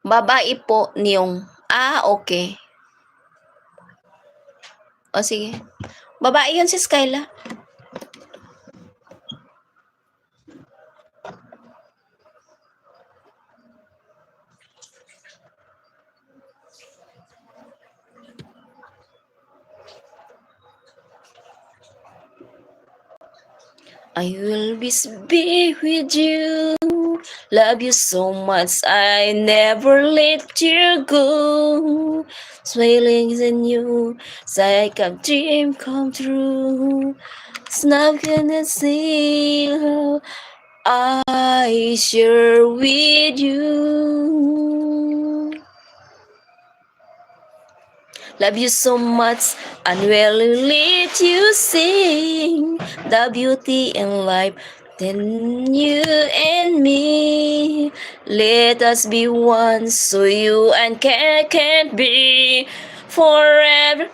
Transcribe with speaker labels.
Speaker 1: Babae po niyong okey. O sige. Babae 'yun si Skyla. I will always be with you. Love you so much, I never let you go. Smiling in you, it's like a dream come true. It's not gonna see how I share with you. Love you so much, and will let you sing the beauty in life. Then you and me, let us be one, so you and can't be forever.